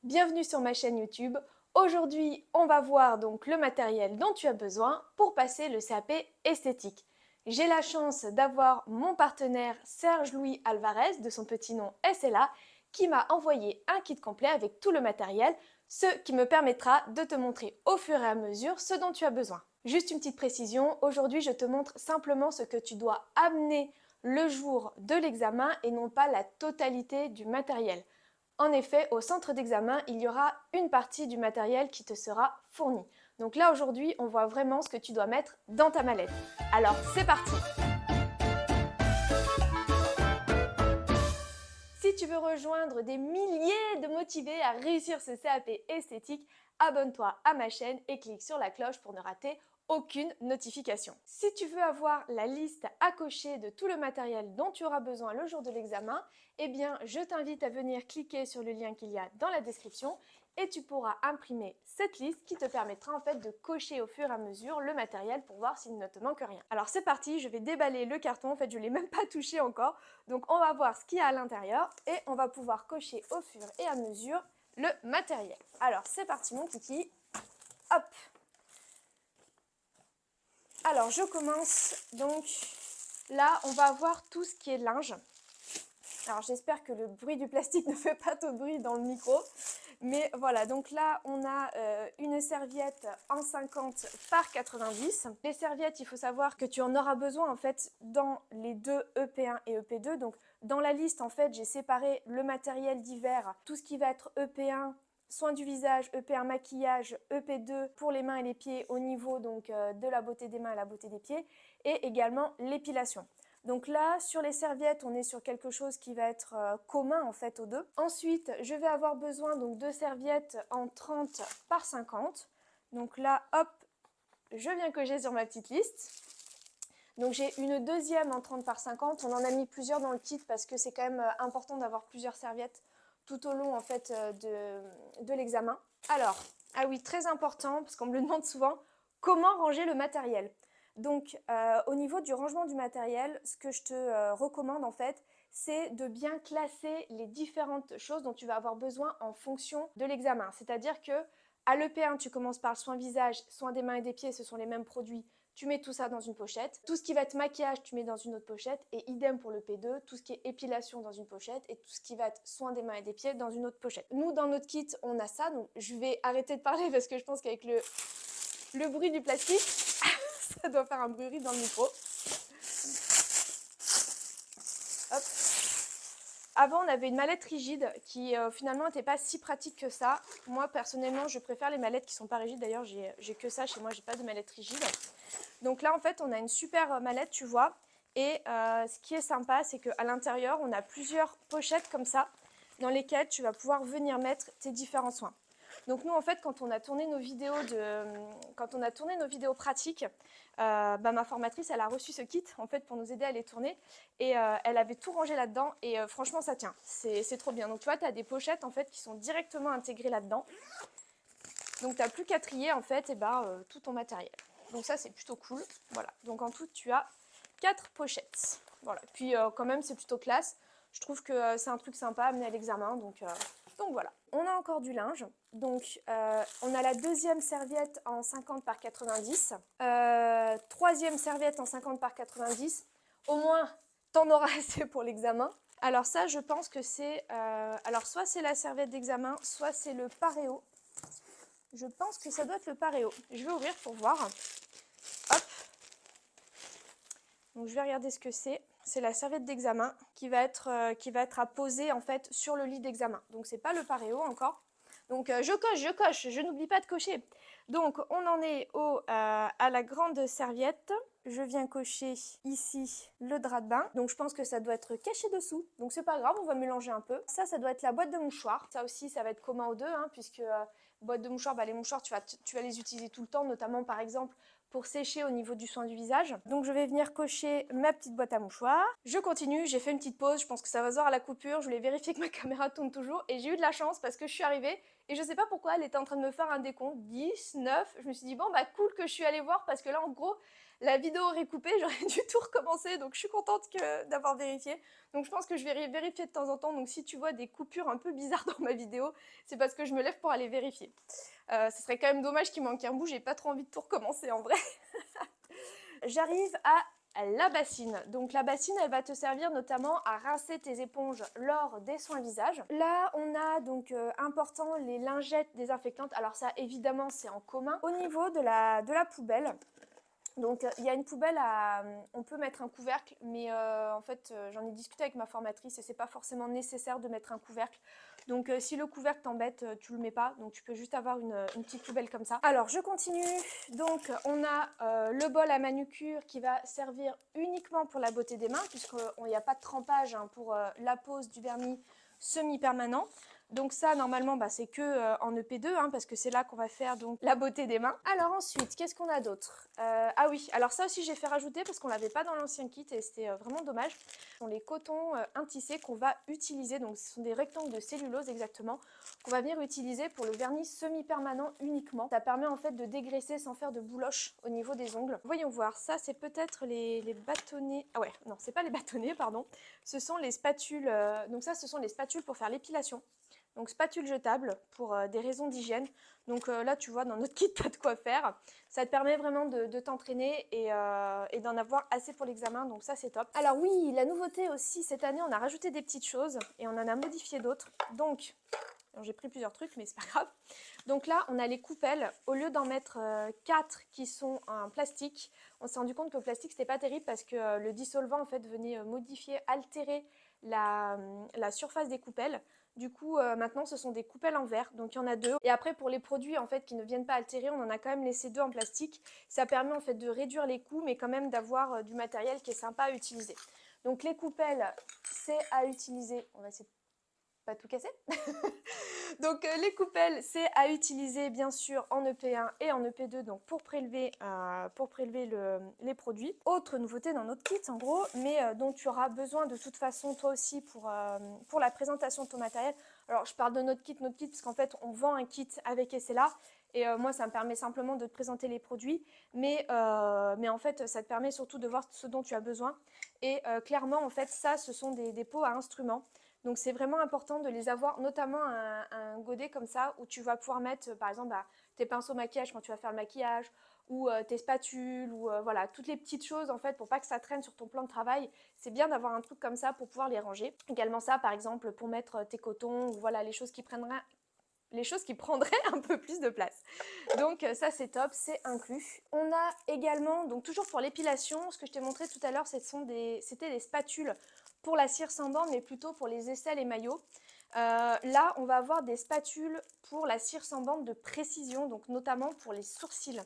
Bienvenue sur ma chaîne YouTube. Aujourd'hui, on va voir donc le matériel dont tu as besoin pour passer le CAP esthétique. J'ai la chance d'avoir mon partenaire Serge-Louis Alvarez, de son petit nom SLA, qui m'a envoyé un kit complet avec tout le matériel, ce qui me permettra de te montrer au fur et à mesure ce dont tu as besoin. Juste une petite précision, aujourd'hui je te montre simplement ce que tu dois amener le jour de l'examen et non pas la totalité du matériel. En effet, au centre d'examen, il y aura une partie du matériel qui te sera fournie. Donc là, aujourd'hui, on voit vraiment ce que tu dois mettre dans ta mallette. Alors, c'est parti! Si tu veux rejoindre des milliers de motivés à réussir ce CAP esthétique, abonne-toi à ma chaîne et clique sur la cloche pour ne rater aucune notification. Si tu veux avoir la liste à cocher de tout le matériel dont tu auras besoin le jour de l'examen, eh bien je t'invite à venir cliquer sur le lien qu'il y a dans la description et tu pourras imprimer cette liste qui te permettra en fait de cocher au fur et à mesure le matériel pour voir s'il ne te manque rien. Alors c'est parti, je vais déballer le carton, en fait je ne l'ai même pas touché encore, donc on va voir ce qu'il y a à l'intérieur et on va pouvoir cocher au fur et à mesure le matériel. Alors c'est parti mon kiki, hop! Alors je commence, donc là on va avoir tout ce qui est linge. Alors j'espère que le bruit du plastique ne fait pas trop de bruit dans le micro. Mais voilà, donc là on a une serviette en 50 par 90. Les serviettes, il faut savoir que tu en auras besoin en fait dans les deux EP1 et EP2. Donc dans la liste en fait j'ai séparé le matériel d'hiver, tout ce qui va être EP1, soins du visage, EP1 maquillage, EP2 pour les mains et les pieds au niveau donc de la beauté des mains à la beauté des pieds et également l'épilation. Donc là, sur les serviettes, on est sur quelque chose qui va être commun en fait aux deux. Ensuite, je vais avoir besoin donc de serviettes en 30 par 50. Donc là, hop, je viens cocher sur ma petite liste. Donc j'ai une deuxième en 30 par 50. On en a mis plusieurs dans le kit parce que c'est quand même important d'avoir plusieurs serviettes tout au long en fait de l'examen. Alors, ah oui, très important parce qu'on me le demande souvent, comment ranger le matériel? Donc au niveau du rangement du matériel, ce que je te recommande en fait, c'est de bien classer les différentes choses dont tu vas avoir besoin en fonction de l'examen. C'est-à-dire que à l'EP1, tu commences par le soin visage, soin des mains et des pieds, ce sont les mêmes produits. Tu mets tout ça dans une pochette. Tout ce qui va être maquillage, tu mets dans une autre pochette. Et idem pour le P2, tout ce qui est épilation dans une pochette et tout ce qui va être soin des mains et des pieds dans une autre pochette. Nous, dans notre kit, on a ça. Donc, je vais arrêter de parler parce que je pense qu'avec le bruit du plastique, ça doit faire un bruit dans le micro. Hop. Avant, on avait une mallette rigide qui finalement n'était pas si pratique que ça. Moi, personnellement, je préfère les mallettes qui sont pas rigides. D'ailleurs, j'ai que ça chez moi, j'ai pas de mallette rigide. Donc là, en fait, on a une super mallette, tu vois. Et ce qui est sympa, c'est qu'à l'intérieur, on a plusieurs pochettes comme ça, dans lesquelles tu vas pouvoir venir mettre tes différents soins. Donc nous, en fait, quand on a tourné nos vidéos pratiques, ma formatrice, elle a reçu ce kit en fait pour nous aider à les tourner et elle avait tout rangé là-dedans et franchement, ça tient. C'est trop bien. Donc tu vois, tu as des pochettes en fait qui sont directement intégrées là-dedans. Donc tu n'as plus qu'à trier en fait tout ton matériel. Donc ça, c'est plutôt cool. Voilà. Donc en tout, tu as 4 pochettes. Voilà. Puis quand même, c'est plutôt classe. Je trouve que c'est un truc sympa à amener à l'examen. Donc voilà. On a encore du linge. Donc on a la deuxième serviette en 50 par 90. Troisième serviette en 50 par 90. Au moins, t'en auras assez pour l'examen. Alors ça, je pense que c'est... alors soit c'est la serviette d'examen, soit c'est le paréo. Je pense que ça doit être le paréo. Je vais ouvrir pour voir. Hop. Donc je vais regarder ce que c'est. C'est la serviette d'examen qui va être à poser en fait sur le lit d'examen. Donc c'est pas le paréo encore. Donc je coche, je n'oublie pas de cocher. Donc on en est à la grande serviette. Je viens cocher ici le drap de bain. Donc je pense que ça doit être caché dessous. Donc c'est pas grave, on va mélanger un peu. Ça doit être la boîte de mouchoirs. Ça aussi, ça va être commun aux deux, hein, puisque boîte de mouchoirs, les mouchoirs, tu vas les utiliser tout le temps, notamment par exemple pour sécher au niveau du soin du visage. Donc je vais venir cocher ma petite boîte à mouchoirs. Je continue, j'ai fait une petite pause, je pense que ça va se voir à la coupure. Je voulais vérifier que ma caméra tourne toujours et j'ai eu de la chance parce que je suis arrivée et je sais pas pourquoi elle était en train de me faire un décompte, 10, 9. Je me suis dit bon bah cool que je suis allée voir parce que là en gros la vidéo aurait coupé, j'aurais dû tout recommencer, donc je suis contente d'avoir vérifié. Donc je pense que je vais vérifier de temps en temps, donc si tu vois des coupures un peu bizarres dans ma vidéo, c'est parce que je me lève pour aller vérifier. Ce serait quand même dommage qu'il manque un bout, j'ai pas trop envie de tout recommencer en vrai. J'arrive à la bassine. Donc la bassine, elle va te servir notamment à rincer tes éponges lors des soins visage. Là, on a donc important les lingettes désinfectantes. Alors ça, évidemment, c'est en commun. Au niveau de la poubelle, donc il y a une poubelle on peut mettre un couvercle, mais en fait j'en ai discuté avec ma formatrice et c'est pas forcément nécessaire de mettre un couvercle. Donc si le couvercle t'embête, tu le mets pas, donc tu peux juste avoir une petite poubelle comme ça. Alors je continue, donc on a le bol à manucure qui va servir uniquement pour la beauté des mains, puisqu'il n'y a pas de trempage hein, pour la pose du vernis semi-permanent. Donc ça, normalement, c'est que en EP2, hein, parce que c'est là qu'on va faire donc la beauté des mains. Alors ensuite, qu'est-ce qu'on a d'autre? Ah oui, alors ça aussi, j'ai fait rajouter parce qu'on l'avait pas dans l'ancien kit et c'était vraiment dommage. Ce sont les cotons intissés qu'on va utiliser. Donc ce sont des rectangles de cellulose exactement qu'on va venir utiliser pour le vernis semi-permanent uniquement. Ça permet en fait de dégraisser sans faire de bouloche au niveau des ongles. Voyons voir, ça c'est peut-être les bâtonnets. Ah ouais, non, c'est pas les bâtonnets, pardon. Ce sont les spatules. Donc ça, ce sont les spatules pour faire l'épilation. Donc spatule jetable pour des raisons d'hygiène. Donc là tu vois dans notre kit pas de quoi faire. Ça te permet vraiment de t'entraîner et d'en avoir assez pour l'examen, donc ça c'est top. Alors oui, la nouveauté aussi cette année, on a rajouté des petites choses et on en a modifié d'autres. Donc j'ai pris plusieurs trucs mais c'est pas grave. Donc là on a les coupelles, au lieu d'en mettre 4 qui sont en plastique, on s'est rendu compte que le plastique c'était pas terrible parce que le dissolvant en fait venait modifier, altérer la surface des coupelles. Du coup, maintenant, ce sont des coupelles en verre, donc il y en a 2. Et après, pour les produits en fait qui ne viennent pas altérer, on en a quand même laissé 2 en plastique. Ça permet en fait de réduire les coûts, mais quand même d'avoir du matériel qui est sympa à utiliser. Donc les coupelles, c'est à utiliser. On va essayer de pas tout casser. Donc les coupelles, c'est à utiliser bien sûr en EP1 et en EP2 donc pour prélever les produits. Autre nouveauté dans notre kit en gros, mais dont tu auras besoin de toute façon toi aussi pour la présentation de ton matériel. Alors je parle de notre kit parce qu'en fait on vend un kit avec SLA. Et moi, ça me permet simplement de te présenter les produits, mais en fait, ça te permet surtout de voir ce dont tu as besoin. Et clairement, en fait, ça, ce sont des pots à instruments. Donc c'est vraiment important de les avoir, notamment un godet comme ça où tu vas pouvoir mettre par exemple tes pinceaux maquillage quand tu vas faire le maquillage ou tes spatules ou voilà toutes les petites choses en fait pour pas que ça traîne sur ton plan de travail. C'est bien d'avoir un truc comme ça pour pouvoir les ranger. Également ça par exemple pour mettre tes cotons ou voilà les choses qui prendraient un peu plus de place. Donc ça c'est top, c'est inclus. On a également, donc toujours pour l'épilation, ce que je t'ai montré tout à l'heure, c'était des spatules pour la cire sans bande, mais plutôt pour les aisselles et maillots. Là, on va avoir des spatules pour la cire sans bande de précision, donc notamment pour les sourcils.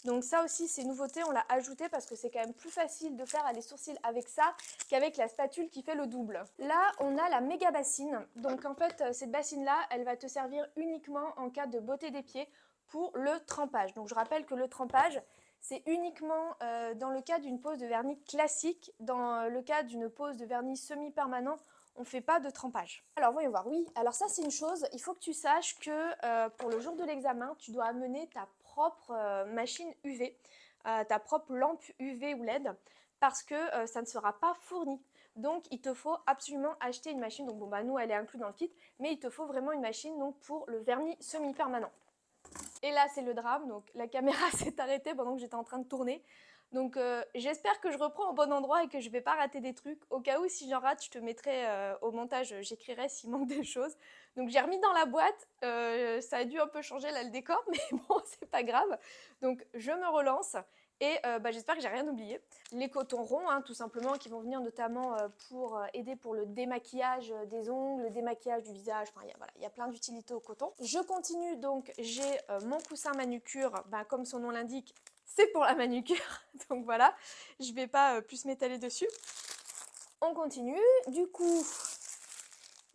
Donc ça aussi, c'est une nouveauté, on l'a ajouté parce que c'est quand même plus facile de faire les sourcils avec ça qu'avec la spatule qui fait le double. Là, on a la méga bassine. Donc en fait, cette bassine-là, elle va te servir uniquement en cas de beauté des pieds pour le trempage. Donc je rappelle que le trempage, c'est uniquement dans le cas d'une pose de vernis classique. Dans le cas d'une pose de vernis semi-permanent, on ne fait pas de trempage. Alors voyons voir, oui, alors ça c'est une chose, il faut que tu saches que pour le jour de l'examen, tu dois amener ta propre machine UV, ta propre lampe UV ou LED, parce que ça ne sera pas fourni. Donc il te faut absolument acheter une machine, donc bon nous elle est inclue dans le kit, mais il te faut vraiment une machine donc, pour le vernis semi-permanent. Et là c'est le drame, donc la caméra s'est arrêtée pendant que j'étais en train de tourner. Donc j'espère que je reprends au bon endroit et que je vais pas rater des trucs. Au cas où si j'en rate, je te mettrai au montage, j'écrirai s'il manque des choses. Donc j'ai remis dans la boîte, ça a dû un peu changer là le décor, mais bon c'est pas grave. Donc je me relance et j'espère que j'ai rien oublié. Les cotons ronds tout simplement qui vont venir notamment pour aider pour le démaquillage des ongles, le démaquillage du visage, enfin il y a plein d'utilités au coton. Je continue donc, j'ai mon coussin manucure, comme son nom l'indique, c'est pour la manucure, donc voilà, je vais pas plus m'étaler dessus. On continue, du coup,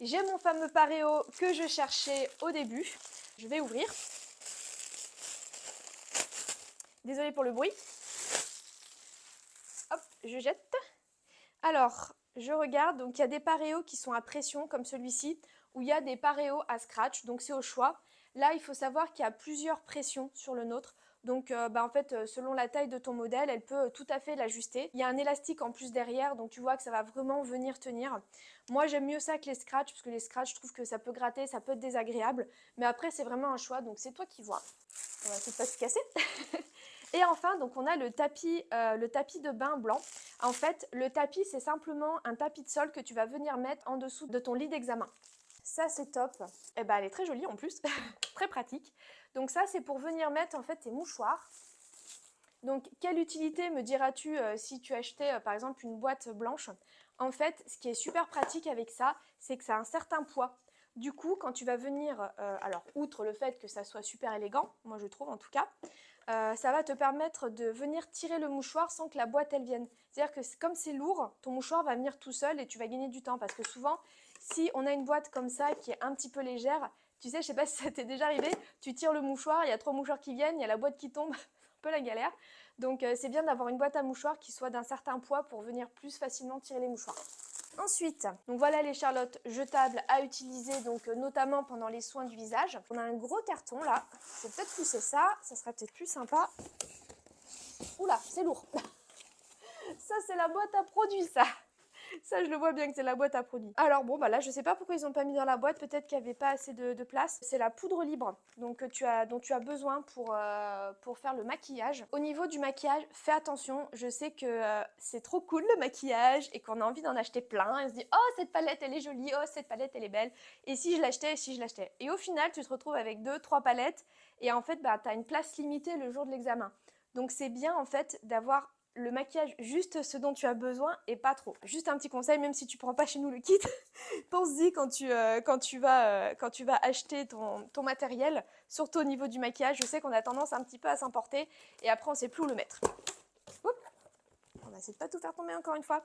j'ai mon fameux paréo que je cherchais au début. Je vais ouvrir. Désolée pour le bruit. Hop, je jette. Alors, je regarde, donc il y a des paréos qui sont à pression comme celui-ci, ou il y a des paréos à scratch, donc c'est au choix. Là, il faut savoir qu'il y a plusieurs pressions sur le nôtre. Donc en fait, selon la taille de ton modèle, elle peut tout à fait l'ajuster. Il y a un élastique en plus derrière, donc tu vois que ça va vraiment venir tenir. Moi, j'aime mieux ça que les scratchs, parce que les scratchs, je trouve que ça peut gratter, ça peut être désagréable. Mais après, c'est vraiment un choix, donc c'est toi qui vois. On va peut-être pas se casser. Et enfin, donc on a le tapis de bain blanc. En fait, le tapis, c'est simplement un tapis de sol que tu vas venir mettre en dessous de ton lit d'examen. Ça, c'est top. Et ben, elle est très jolie en plus, très pratique. Donc ça, c'est pour venir mettre en fait tes mouchoirs. Donc, quelle utilité me diras-tu si tu achetais par exemple une boîte blanche? En fait, ce qui est super pratique avec ça, c'est que ça a un certain poids. Du coup, quand tu vas venir, alors outre le fait que ça soit super élégant, moi je trouve en tout cas, ça va te permettre de venir tirer le mouchoir sans que la boîte elle vienne. C'est-à-dire que comme c'est lourd, ton mouchoir va venir tout seul et tu vas gagner du temps. Parce que souvent, si on a une boîte comme ça qui est un petit peu légère, tu sais, je sais pas si ça t'est déjà arrivé, tu tires le mouchoir, il y a 3 mouchoirs qui viennent, il y a la boîte qui tombe, un peu la galère. Donc c'est bien d'avoir une boîte à mouchoirs qui soit d'un certain poids pour venir plus facilement tirer les mouchoirs. Ensuite, donc voilà les charlottes jetables à utiliser, donc notamment pendant les soins du visage. On a un gros carton là, je vais peut-être pousser ça sera peut-être plus sympa. Oula, c'est lourd. Ça c'est la boîte à produits ça. Ça, je le vois bien que c'est la boîte à produits. Alors bon, bah là, je sais pas pourquoi ils n'ont pas mis dans la boîte. Peut-être qu'il n'y avait pas assez de place. C'est la poudre libre donc, dont tu as besoin pour faire le maquillage. Au niveau du maquillage, fais attention. Je sais que c'est trop cool le maquillage et qu'on a envie d'en acheter plein. Et on se dit, oh, cette palette, elle est jolie. Oh, cette palette, elle est belle. Et si je l'achetais, et si je l'achetais. Et au final, tu te retrouves avec 2-3 palettes. Et en fait, bah, tu as une place limitée le jour de l'examen. Donc, c'est bien en fait d'avoir le maquillage juste ce dont tu as besoin et pas trop. Juste un petit conseil, même si tu prends pas chez nous le kit, pense-y quand tu vas acheter ton matériel, surtout au niveau du maquillage. Je sais qu'on a tendance un petit peu à s'emporter et après on sait plus où le mettre. Oups. On va essayer de pas tout faire tomber encore une fois.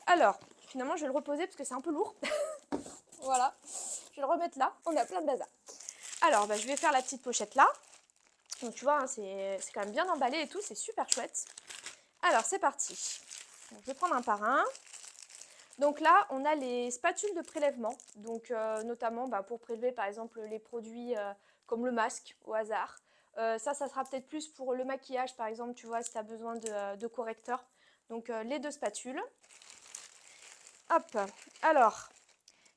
Alors, finalement je vais le reposer parce que c'est un peu lourd. Voilà, je vais le remettre là, on a plein de bazar. Alors, bah, je vais faire la petite pochette là. Donc tu vois, hein, c'est quand même bien emballé et tout, c'est super chouette. Alors, c'est parti. Donc, je vais prendre un par un. Donc là, on a les spatules de prélèvement, donc notamment pour prélever par exemple les produits comme le masque au hasard. Ça sera peut-être plus pour le maquillage par exemple, tu vois, si tu as besoin de correcteur. Donc les 2 spatules. Hop, alors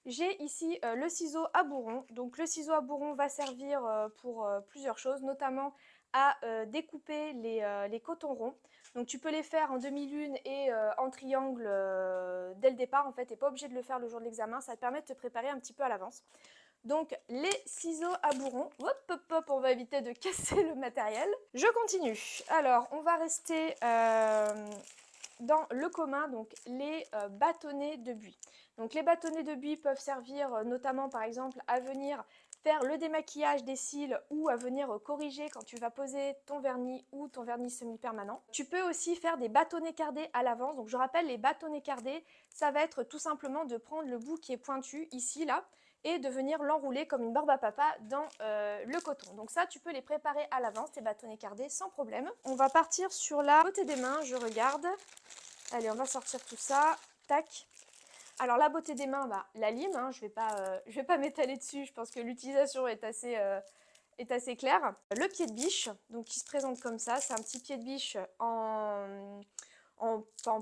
j'ai ici le ciseau à bourron. Donc le ciseau à bourron va servir pour plusieurs choses, notamment à découper les cotons ronds. Donc tu peux les faire en demi-lune et en triangle dès le départ en fait, t'es pas obligé de le faire le jour de l'examen, ça te permet de te préparer un petit peu à l'avance. Donc les ciseaux à bourron, hop hop hop, on va éviter de casser le matériel. Je continue, alors on va rester dans le commun, donc les bâtonnets de buis. Donc les bâtonnets de buis peuvent servir notamment par exemple à venir faire le démaquillage des cils ou à venir corriger quand tu vas poser ton vernis ou ton vernis semi-permanent. Tu peux aussi faire des bâtonnets cardés à l'avance. Donc je rappelle, les bâtonnets cardés, ça va être tout simplement de prendre le bout qui est pointu ici, là, et de venir l'enrouler comme une barbe à papa dans le coton. Donc ça, tu peux les préparer à l'avance, tes bâtonnets cardés, sans problème. On va partir sur la beauté des mains, je regarde. Allez, on va sortir tout ça. Tac. Alors la beauté des mains, la lime, hein, je vais pas m'étaler dessus, je pense que l'utilisation est assez claire. Le pied de biche, donc qui se présente comme ça, c'est un petit pied de biche en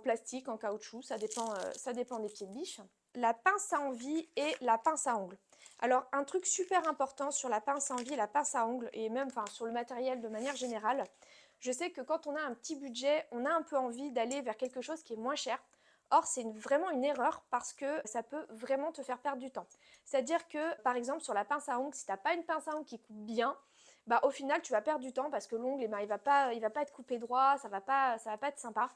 plastique, en caoutchouc, ça dépend des pieds de biche. La pince à envie et la pince à ongles. Alors un truc super important sur la pince à envie et la pince à ongles, et même sur le matériel de manière générale, je sais que quand on a un petit budget, on a un peu envie d'aller vers quelque chose qui est moins cher. Or, c'est vraiment une erreur parce que ça peut vraiment te faire perdre du temps. C'est-à-dire que, par exemple, sur la pince à ongles, si tu n'as pas une pince à ongles qui coupe bien, au final, tu vas perdre du temps parce que l'ongle, il va pas être coupé droit, ça va pas être sympa.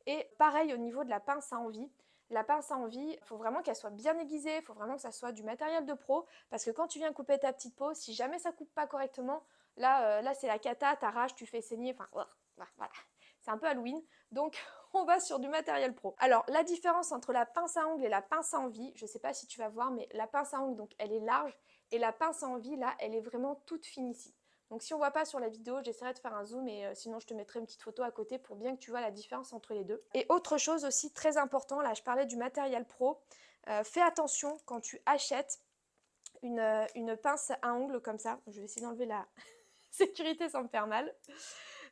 Et pareil au niveau de la pince à envie. La pince à envie, il faut vraiment qu'elle soit bien aiguisée, il faut vraiment que ça soit du matériel de pro, parce que quand tu viens couper ta petite peau, si jamais ça coupe pas correctement, là c'est la cata, t'arraches, tu fais saigner, enfin voilà, c'est un peu Halloween, donc on va sur du matériel pro. Alors la différence entre la pince à ongles et la pince à envie, je sais pas si tu vas voir, mais la pince à ongles, donc elle est large, et la pince à envie, là, elle est vraiment toute fine ici. Donc si on voit pas sur la vidéo, j'essaierai de faire un zoom et sinon je te mettrai une petite photo à côté pour bien que tu vois la différence entre les deux. Et autre chose aussi très important, là je parlais du matériel pro, fais attention quand tu achètes une pince à ongles comme ça. Je vais essayer d'enlever sécurité sans me faire mal.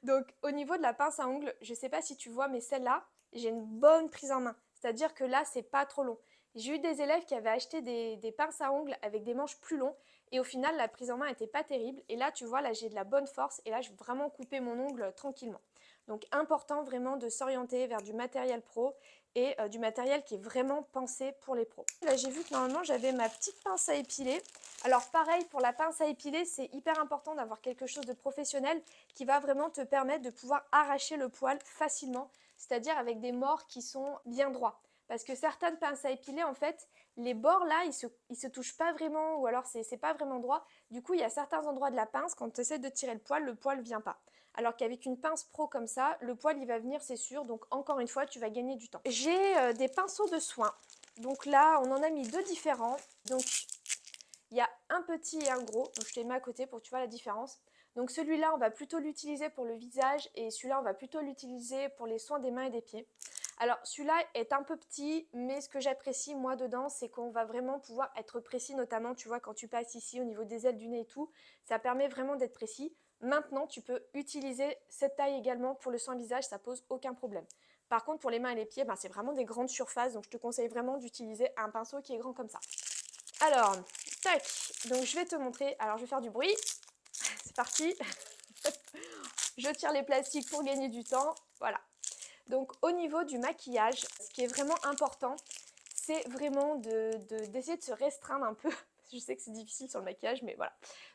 Donc au niveau de la pince à ongles, je sais pas si tu vois, mais celle-là, j'ai une bonne prise en main. C'est-à-dire que là, c'est pas trop long. J'ai eu des élèves qui avaient acheté des pinces à ongles avec des manches plus longs et au final, la prise en main n'était pas terrible. Et là, tu vois, là, j'ai de la bonne force et là, je vais vraiment couper mon ongle tranquillement. Donc important vraiment de s'orienter vers du matériel pro et du matériel qui est vraiment pensé pour les pros. Là, j'ai vu que normalement, j'avais ma petite pince à épiler. Alors pareil, pour la pince à épiler, c'est hyper important d'avoir quelque chose de professionnel qui va vraiment te permettre de pouvoir arracher le poil facilement, c'est-à-dire avec des mords qui sont bien droits. Parce que certaines pinces à épiler, en fait, les bords là, ils se touchent pas vraiment, ou alors c'est pas vraiment droit. Du coup, il y a certains endroits de la pince, quand tu essaies de tirer le poil vient pas. Alors qu'avec une pince pro comme ça, le poil il va venir, c'est sûr. Donc encore une fois, tu vas gagner du temps. J'ai des pinceaux de soin. Donc là, on en a mis deux différents. Donc il y a un petit et un gros. Donc je te les mets à côté pour que tu vois la différence. Donc celui-là, on va plutôt l'utiliser pour le visage et celui-là, on va plutôt l'utiliser pour les soins des mains et des pieds. Alors celui-là est un peu petit, mais ce que j'apprécie moi dedans, c'est qu'on va vraiment pouvoir être précis, notamment tu vois quand tu passes ici au niveau des ailes du nez et tout, ça permet vraiment d'être précis. Maintenant, tu peux utiliser cette taille également pour le soin visage, ça pose aucun problème. Par contre, pour les mains et les pieds, ben, c'est vraiment des grandes surfaces, donc je te conseille vraiment d'utiliser un pinceau qui est grand comme ça. Alors, tac, donc je vais te montrer, alors je vais faire du bruit, c'est parti. Je tire les plastiques pour gagner du temps, voilà. Donc au niveau du maquillage, ce qui est vraiment important, c'est vraiment d'essayer de se restreindre un peu. Je sais que c'est difficile sur le maquillage, mais voilà.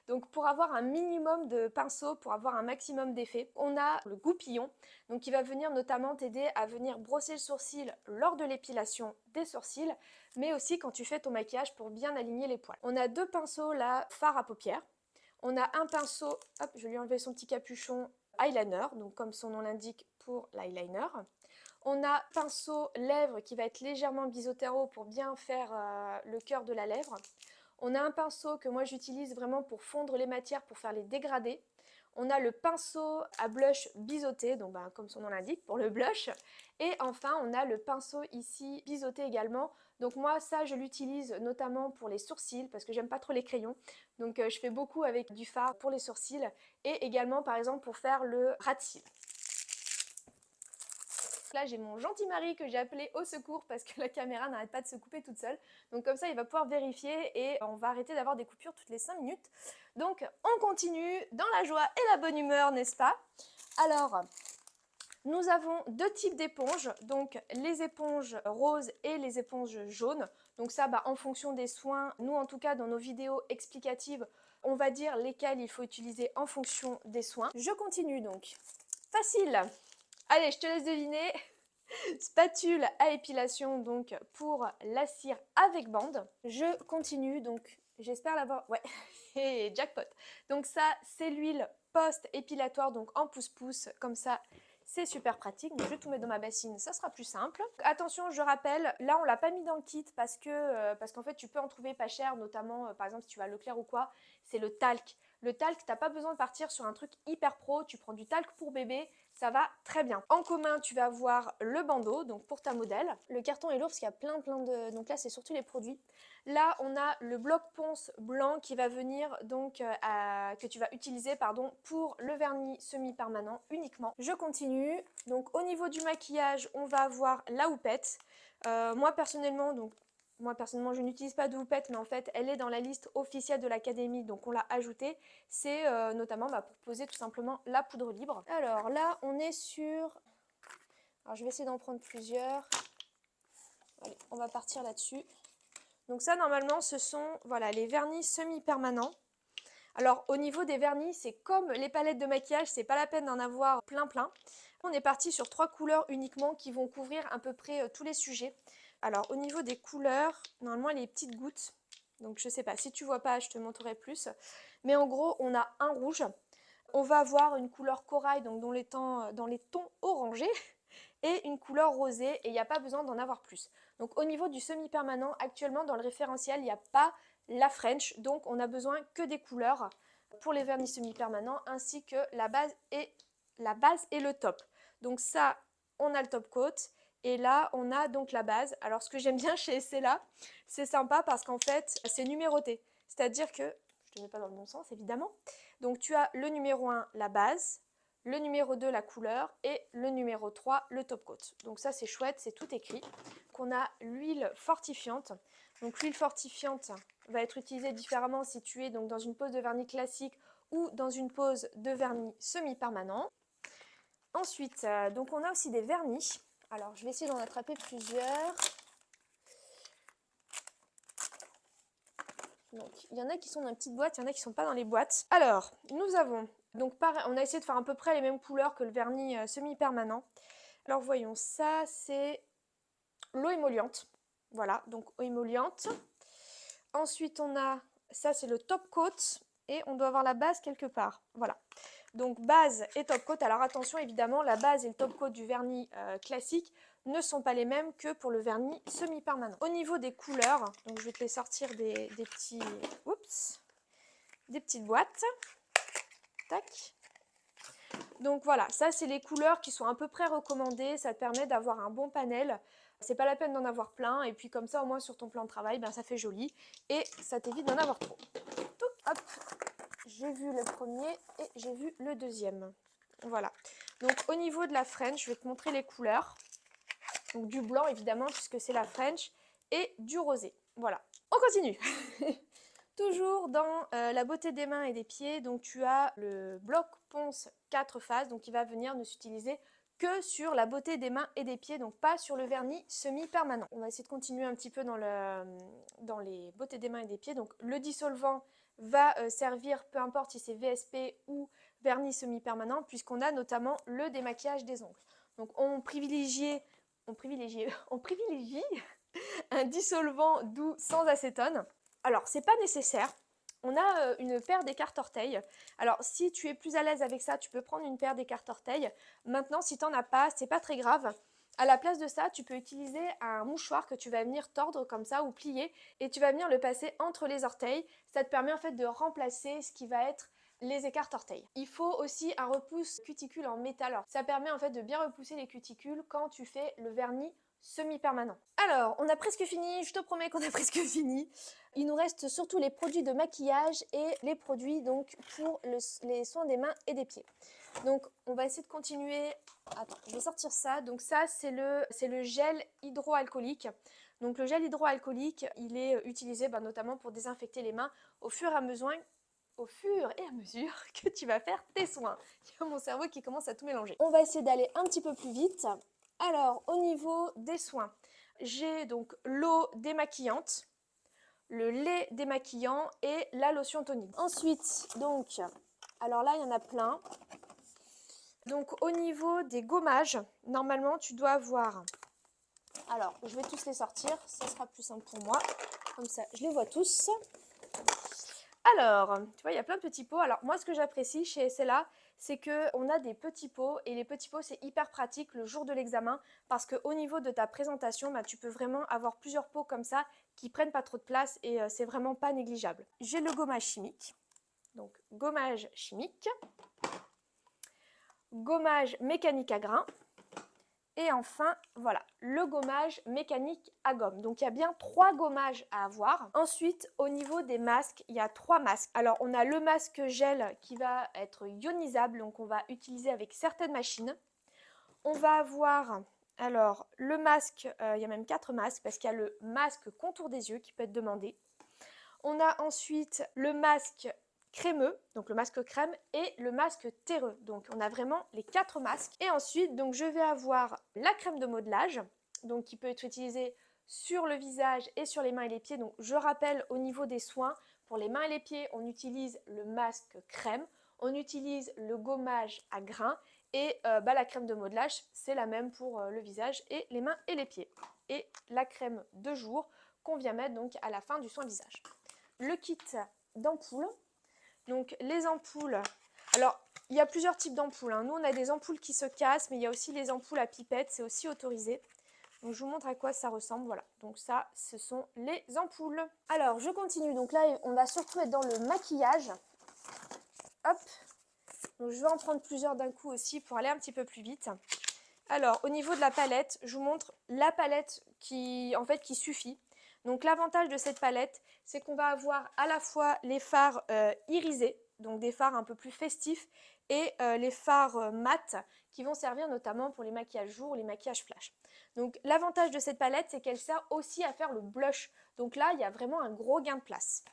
Donc pour avoir un minimum de pinceau, pour avoir un maximum d'effet, on a le goupillon, donc qui va venir notamment t'aider à venir brosser le sourcil lors de l'épilation des sourcils, mais aussi quand tu fais ton maquillage pour bien aligner les poils. On a deux pinceaux là, fard à paupières. On a un pinceau, hop, je vais lui enlever son petit capuchon, eyeliner, donc comme son nom l'indique pour l'eyeliner. On a pinceau lèvres qui va être légèrement bisotero pour bien faire le cœur de la lèvre. On a un pinceau que moi j'utilise vraiment pour fondre les matières, pour faire les dégradés. On a le pinceau à blush biseauté, donc comme son nom l'indique, pour le blush. Et enfin, on a le pinceau ici biseauté également. Donc moi, ça, je l'utilise notamment pour les sourcils, parce que j'aime pas trop les crayons. Donc je fais beaucoup avec du fard pour les sourcils. Et également, par exemple, pour faire le ras de cils. Là, j'ai mon gentil mari que j'ai appelé au secours parce que la caméra n'arrête pas de se couper toute seule. Donc comme ça, il va pouvoir vérifier et on va arrêter d'avoir des coupures toutes les 5 minutes. Donc on continue dans la joie et la bonne humeur, n'est-ce pas? Alors, nous avons deux types d'éponges, donc les éponges roses et les éponges jaunes. Donc ça, en fonction des soins, nous en tout cas dans nos vidéos explicatives, on va dire lesquelles il faut utiliser en fonction des soins. Je continue donc. Facile! Allez, je te laisse deviner. Spatule à épilation donc pour la cire avec bande. Je continue donc, j'espère l'avoir... Ouais, et jackpot. Donc ça, c'est l'huile post-épilatoire, donc en pouce-pouce, comme ça, c'est super pratique. Donc je vais tout mettre dans ma bassine, ça sera plus simple. Attention, je rappelle, là on l'a pas mis dans le kit parce qu'en fait tu peux en trouver pas cher, notamment par exemple si tu vas à Leclerc ou quoi, c'est le talc. Le talc, t'as pas besoin de partir sur un truc hyper pro, tu prends du talc pour bébé, ça va très bien. En commun, tu vas avoir le bandeau, donc pour ta modèle. Le carton est lourd parce qu'il y a plein de... Donc là, c'est surtout les produits. Là, on a le bloc ponce blanc qui va venir, donc, que tu vas utiliser, pardon, pour le vernis semi-permanent uniquement. Je continue. Donc au niveau du maquillage, on va avoir la houppette. Moi, personnellement, je n'utilise pas de houppette, mais en fait, elle est dans la liste officielle de l'académie, donc on l'a ajoutée. C'est notamment pour poser tout simplement la poudre libre. Alors là, on est sur... Alors je vais essayer d'en prendre plusieurs. Allez, on va partir là-dessus. Donc ça, normalement, ce sont voilà, les vernis semi-permanents. Alors au niveau des vernis, c'est comme les palettes de maquillage, c'est pas la peine d'en avoir plein. On est parti sur 3 couleurs uniquement qui vont couvrir à peu près tous les sujets. Alors au niveau des couleurs, normalement les petites gouttes, donc je sais pas, si tu vois pas je te montrerai plus. Mais en gros on a un rouge, on va avoir une couleur corail donc dans les tons orangés et une couleur rosée et il n'y a pas besoin d'en avoir plus. Donc au niveau du semi-permanent, actuellement dans le référentiel il n'y a pas la French, donc on a besoin que des couleurs pour les vernis semi-permanents ainsi que la base et le top. Donc ça, on a le top coat et là, on a donc la base. Alors ce que j'aime bien chez Estella, c'est sympa parce qu'en fait, c'est numéroté. C'est-à-dire que, je je ne mets pas dans le bon sens évidemment. Donc tu as le numéro 1, la base, le numéro 2, la couleur, et le numéro 3, le top coat. Donc ça c'est chouette, c'est tout écrit. Qu'on a l'huile fortifiante. Donc l'huile fortifiante va être utilisée différemment si tu es donc dans une pose de vernis classique ou dans une pose de vernis semi-permanent. Ensuite, donc on a aussi des vernis. Alors je vais essayer d'en attraper plusieurs. Donc il y en a qui sont dans les petites boîtes, il y en a qui ne sont pas dans les boîtes. Alors, nous avons, donc pareil, on a essayé de faire à peu près les mêmes couleurs que le vernis semi-permanent. Alors voyons, ça c'est l'eau émolliente. Voilà, donc eau émolliente. Ensuite on a, ça c'est le top coat et on doit avoir la base quelque part. Voilà. Donc base et top coat. Alors attention évidemment, la base et le top coat du vernis classique ne sont pas les mêmes que pour le vernis semi-permanent. Au niveau des couleurs, donc je vais te les sortir des petits, oups, des petites boîtes. Tac. Donc voilà, ça c'est les couleurs qui sont à peu près recommandées. Ça te permet d'avoir un bon panel. C'est pas la peine d'en avoir plein. Et puis comme ça, au moins sur ton plan de travail, ben, ça fait joli. Et ça t'évite d'en avoir trop. Touc, hop. J'ai vu le premier et j'ai vu le deuxième. Voilà. Donc au niveau de la French, je vais te montrer les couleurs. Donc du blanc évidemment puisque c'est la French et du rosé. Voilà. On continue. Toujours dans la beauté des mains et des pieds. Donc tu as le bloc ponce 4 phases. Donc il va venir ne s'utiliser que sur la beauté des mains et des pieds. Donc pas sur le vernis semi-permanent. On va essayer de continuer un petit peu dans les beautés des mains et des pieds. Donc le dissolvant va servir, peu importe si c'est VSP ou vernis semi-permanent, puisqu'on a notamment le démaquillage des ongles. Donc on privilégie un dissolvant doux sans acétone. Alors c'est pas nécessaire. On a une paire d'écarte-orteils. Alors si tu es plus à l'aise avec ça, tu peux prendre une paire d'écarte-orteils. Maintenant si tu n'en as pas, c'est pas très grave. À la place de ça, tu peux utiliser un mouchoir que tu vas venir tordre comme ça ou plier et tu vas venir le passer entre les orteils. Ça te permet en fait de remplacer ce qui va être les écartes-orteils. Il faut aussi un repousse cuticule en métal. Alors, ça permet en fait de bien repousser les cuticules quand tu fais le vernis semi-permanent. Alors, on a presque fini, je te promets qu'on a presque fini. Il nous reste surtout les produits de maquillage et les produits donc pour les soins des mains et des pieds. Donc on va essayer de continuer. Attends, je vais sortir ça. Donc ça c'est le gel hydroalcoolique. Donc le gel hydroalcoolique, il est utilisé notamment pour désinfecter les mains au fur et à mesure que tu vas faire tes soins. Il y a mon cerveau qui commence à tout mélanger. On va essayer d'aller un petit peu plus vite. Alors au niveau des soins, j'ai donc l'eau démaquillante, le lait démaquillant et la lotion tonique. Ensuite, donc, alors là il y en a plein. Donc au niveau des gommages, normalement tu dois avoir, alors je vais tous les sortir, ça sera plus simple pour moi, comme ça je les vois tous. Alors, tu vois il y a plein de petits pots, alors moi ce que j'apprécie chez celle-là, c'est qu'on a des petits pots et les petits pots c'est hyper pratique le jour de l'examen parce qu'au niveau de ta présentation, tu peux vraiment avoir plusieurs pots comme ça qui prennent pas trop de place et c'est vraiment pas négligeable. J'ai le gommage chimique, donc gommage chimique. Gommage mécanique à grains et enfin voilà le gommage mécanique à gomme. Donc il y a bien 3 gommages à avoir. Ensuite au niveau des masques, il y a 3 masques. Alors on a le masque gel qui va être ionisable, donc on va utiliser avec certaines machines. On va avoir alors le masque, il y a même 4 masques parce qu'il y a le masque contour des yeux qui peut être demandé. On a ensuite le masque crémeux, donc le masque crème, et le masque terreux. Donc on a vraiment les 4 masques. Et ensuite, donc je vais avoir la crème de modelage, donc qui peut être utilisée sur le visage et sur les mains et les pieds. Donc je rappelle au niveau des soins, pour les mains et les pieds, on utilise le masque crème, on utilise le gommage à grains et la crème de modelage, c'est la même pour le visage et les mains et les pieds. Et la crème de jour qu'on vient mettre donc à la fin du soin visage. Le kit d'ampoules. Donc les ampoules, alors il y a plusieurs types d'ampoules. Nous on a des ampoules qui se cassent, mais il y a aussi les ampoules à pipette, c'est aussi autorisé. Donc je vous montre à quoi ça ressemble, voilà. Donc ça, ce sont les ampoules. Alors je continue, donc là on va surtout être dans le maquillage. Hop, donc je vais en prendre plusieurs d'un coup aussi pour aller un petit peu plus vite. Alors au niveau de la palette, je vous montre la palette qui suffit. Donc l'avantage de cette palette, c'est qu'on va avoir à la fois les fards irisés, donc des fards un peu plus festifs, et les fards mat qui vont servir notamment pour les maquillages jour ou les maquillages flash. Donc l'avantage de cette palette, c'est qu'elle sert aussi à faire le blush. Donc là, il y a vraiment un gros gain de place.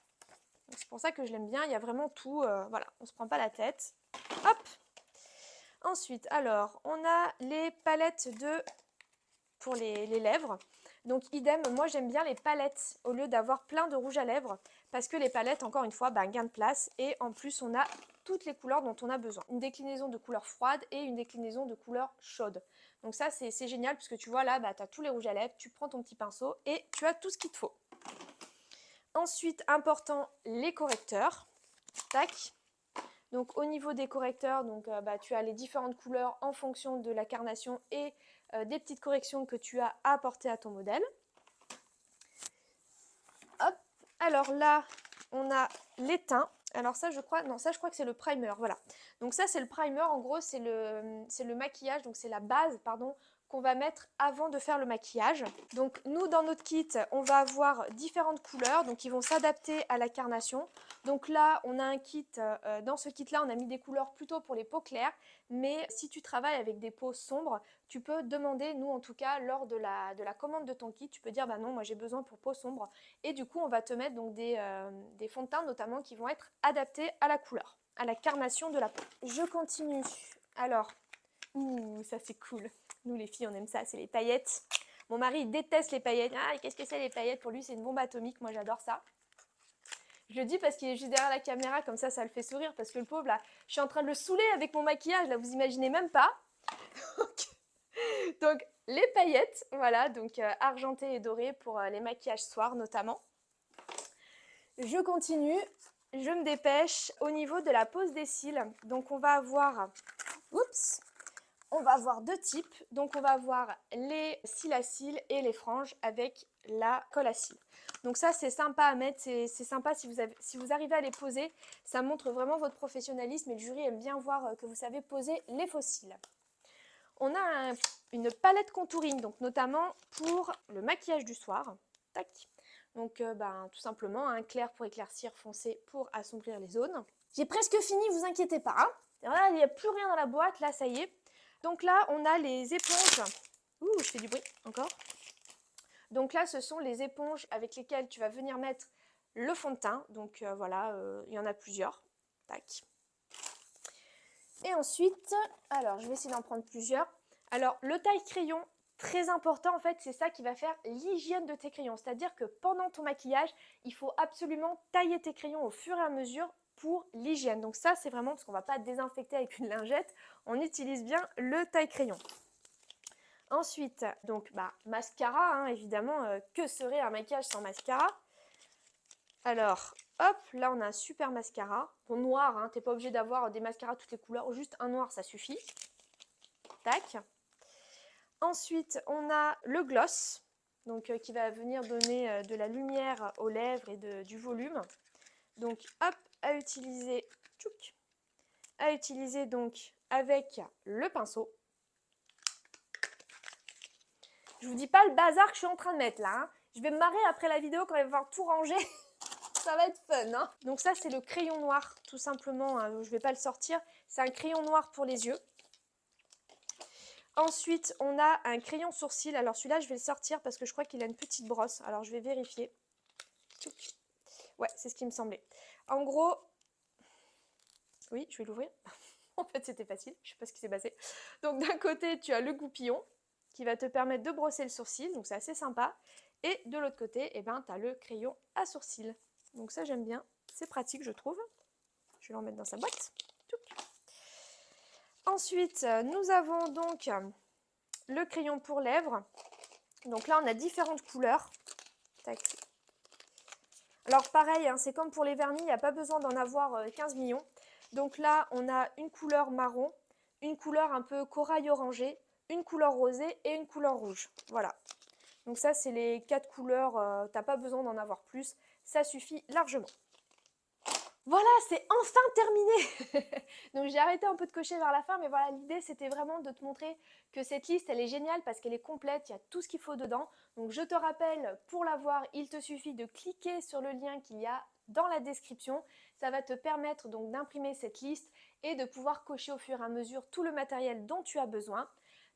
C'est pour ça que je l'aime bien, il y a vraiment tout, voilà, on ne se prend pas la tête. Hop! Ensuite, alors, on a les palettes pour les lèvres. Donc idem, moi j'aime bien les palettes au lieu d'avoir plein de rouge à lèvres parce que les palettes, encore une fois, gain de place et en plus on a toutes les couleurs dont on a besoin. Une déclinaison de couleurs froides et une déclinaison de couleurs chaudes. Donc ça c'est génial puisque tu vois là, tu as tous les rouges à lèvres, tu prends ton petit pinceau et tu as tout ce qu'il te faut. Ensuite, important, les correcteurs. Tac. Donc au niveau des correcteurs, donc, tu as les différentes couleurs en fonction de la carnation et des petites corrections que tu as à apporter à ton modèle. Hop. Alors là, on a les teints. Alors ça, je crois que c'est le primer, voilà. Donc ça, c'est le primer, en gros, c'est le maquillage, donc c'est la base, pardon, qu'on va mettre avant de faire le maquillage. Donc nous, dans notre kit, on va avoir différentes couleurs, donc qui vont s'adapter à la carnation. Donc là, on a un kit, dans ce kit-là, on a mis des couleurs plutôt pour les peaux claires, mais si tu travailles avec des peaux sombres, tu peux demander, nous en tout cas, lors de la commande de ton kit, tu peux dire, bah non, moi j'ai besoin pour peau sombre, et du coup, on va te mettre donc des fonds de teint notamment qui vont être adaptés à la couleur, à la carnation de la peau. Je continue. Alors, ça c'est cool. Nous les filles, on aime ça, c'est les paillettes. Mon mari, il déteste les paillettes. Ah, qu'est-ce que c'est les paillettes? Pour lui, c'est une bombe atomique. Moi, j'adore ça. Je le dis parce qu'il est juste derrière la caméra, comme ça le fait sourire. Parce que le pauvre, là, je suis en train de le saouler avec mon maquillage. Là, vous imaginez même pas. Donc, les paillettes, voilà. Donc, argentées et dorées pour les maquillages soir, notamment. Je continue. Je me dépêche au niveau de la pose des cils. Donc, on va avoir... Oups! On va avoir deux types, donc on va avoir les cils à cils et les franges avec la colle à cils. Donc ça c'est sympa à mettre, c'est sympa si vous arrivez à les poser, ça montre vraiment votre professionnalisme et le jury aime bien voir que vous savez poser les faux cils. On a une palette contouring, donc notamment pour le maquillage du soir. Tac. Donc tout simplement un clair pour éclaircir, foncé pour assombrir les zones. J'ai presque fini, vous inquiétez pas. Hein. Là, il n'y a plus rien dans la boîte, là ça y est. Donc là, on a les éponges. Ouh, je fais du bruit encore. Donc là, ce sont les éponges avec lesquelles tu vas venir mettre le fond de teint. Donc voilà, il y en a plusieurs. Tac. Et ensuite, alors je vais essayer d'en prendre plusieurs. Alors le taille-crayon, très important en fait, c'est ça qui va faire l'hygiène de tes crayons. C'est-à-dire que pendant ton maquillage, il faut absolument tailler tes crayons au fur et à mesure pour l'hygiène. Donc ça, c'est vraiment parce qu'on ne va pas désinfecter avec une lingette, on utilise bien le taille-crayon. Ensuite, donc mascara, hein, évidemment, que serait un maquillage sans mascara? Alors, hop, là on a un super mascara, bon noir, hein, t'es pas obligé d'avoir des mascaras toutes les couleurs, juste un noir ça suffit. Tac. Ensuite, on a le gloss, donc qui va venir donner de la lumière aux lèvres et du volume. Donc hop, à utiliser donc avec le pinceau. Je vous dis pas le bazar que je suis en train de mettre là. Hein. Je vais me marrer après la vidéo quand elle va tout ranger. Ça va être fun. Hein. Donc ça c'est le crayon noir tout simplement. Hein. Je vais pas le sortir. C'est un crayon noir pour les yeux. Ensuite on a un crayon sourcil. Alors celui-là je vais le sortir parce que je crois qu'il a une petite brosse. Alors je vais vérifier. Ouais, c'est ce qui me semblait. En gros, oui, je vais l'ouvrir. En fait, c'était facile. Je sais pas ce qui s'est passé. Donc, d'un côté, tu as le goupillon qui va te permettre de brosser le sourcil. Donc, c'est assez sympa. Et de l'autre côté, tu as le crayon à sourcil. Donc, ça, j'aime bien. C'est pratique, je trouve. Je vais l'en mettre dans sa boîte. Ensuite, nous avons donc le crayon pour lèvres. Donc là, on a différentes couleurs. Tac. Alors pareil, hein, c'est comme pour les vernis, il n'y a pas besoin d'en avoir 15 millions. Donc là, on a une couleur marron, une couleur un peu corail orangé, une couleur rosée et une couleur rouge. Voilà. Donc ça, c'est les 4 couleurs, tu n'as pas besoin d'en avoir plus, ça suffit largement. Voilà, c'est enfin terminé. Donc j'ai arrêté un peu de cocher vers la fin, mais voilà, l'idée c'était vraiment de te montrer que cette liste elle est géniale parce qu'elle est complète, il y a tout ce qu'il faut dedans. Donc je te rappelle, pour la voir, il te suffit de cliquer sur le lien qu'il y a dans la description. Ça va te permettre donc d'imprimer cette liste et de pouvoir cocher au fur et à mesure tout le matériel dont tu as besoin.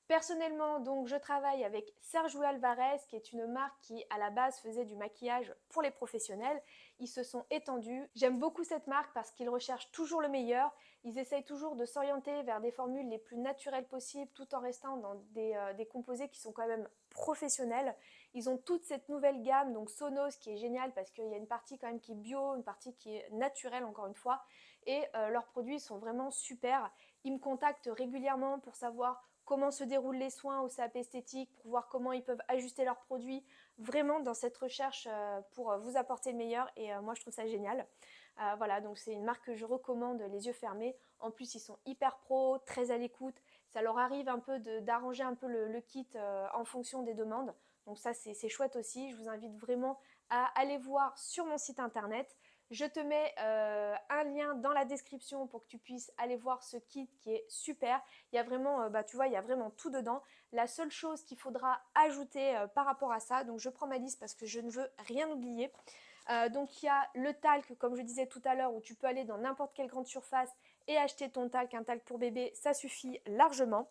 Personnellement, donc, je travaille avec Sergio Alvarez, qui est une marque qui, à la base, faisait du maquillage pour les professionnels. Ils se sont étendus. J'aime beaucoup cette marque parce qu'ils recherchent toujours le meilleur. Ils essayent toujours de s'orienter vers des formules les plus naturelles possibles, tout en restant dans des composés qui sont quand même professionnels. Ils ont toute cette nouvelle gamme, donc Sonos, qui est géniale parce qu'il y a une partie quand même qui est bio, une partie qui est naturelle, encore une fois. Et leurs produits sont vraiment super. Ils me contactent régulièrement pour savoir comment se déroulent les soins au SAP esthétique, pour voir comment ils peuvent ajuster leurs produits, vraiment dans cette recherche pour vous apporter le meilleur, et moi je trouve ça génial. Voilà, donc c'est une marque que je recommande les yeux fermés. En plus ils sont hyper pro, très à l'écoute, ça leur arrive un peu d'arranger un peu le kit en fonction des demandes. Donc ça c'est chouette aussi, je vous invite vraiment à aller voir sur mon site internet. Je te mets un lien dans la description pour que tu puisses aller voir ce kit qui est super. Il y a vraiment, tu vois, il y a vraiment tout dedans. La seule chose qu'il faudra ajouter par rapport à ça, donc je prends ma liste parce que je ne veux rien oublier. Donc il y a le talc, comme je disais tout à l'heure, où tu peux aller dans n'importe quelle grande surface et acheter ton talc. Un talc pour bébé, ça suffit largement.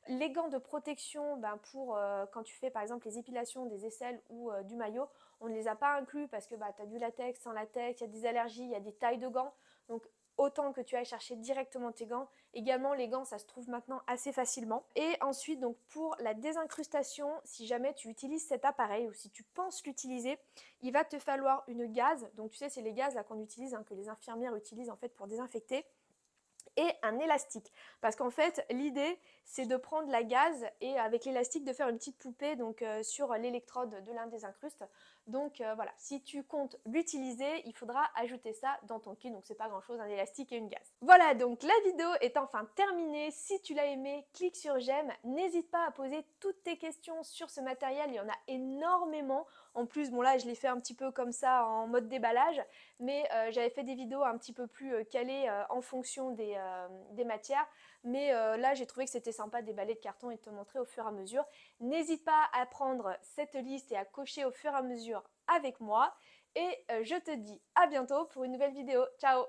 Les gants de protection, pour quand tu fais par exemple les épilations des aisselles ou du maillot, on ne les a pas inclus parce que tu as du latex, sans latex, il y a des allergies, il y a des tailles de gants. Donc autant que tu ailles chercher directement tes gants. Également les gants, ça se trouve maintenant assez facilement. Et ensuite, donc pour la désincrustation, si jamais tu utilises cet appareil ou si tu penses l'utiliser, il va te falloir une gaze. Donc tu sais, c'est les gazes là qu'on utilise, que les infirmières utilisent en fait pour désinfecter, et un élastique. Parce qu'en fait, l'idée, c'est de prendre la gaze et avec l'élastique de faire une petite poupée donc, sur l'électrode de l'un des incrustes. Donc voilà, si tu comptes l'utiliser, il faudra ajouter ça dans ton kit. Donc c'est pas grand chose, un élastique et une gaze. Voilà, donc la vidéo est enfin terminée. Si tu l'as aimé, clique sur j'aime. N'hésite pas à poser toutes tes questions sur ce matériel, il y en a énormément. En plus, bon là, je l'ai fait un petit peu comme ça en mode déballage, mais j'avais fait des vidéos un petit peu plus calées en fonction des matières. Mais là, j'ai trouvé que c'était sympa de déballer de carton et de te montrer au fur et à mesure. N'hésite pas à prendre cette liste et à cocher au fur et à mesure avec moi. Et je te dis à bientôt pour une nouvelle vidéo. Ciao!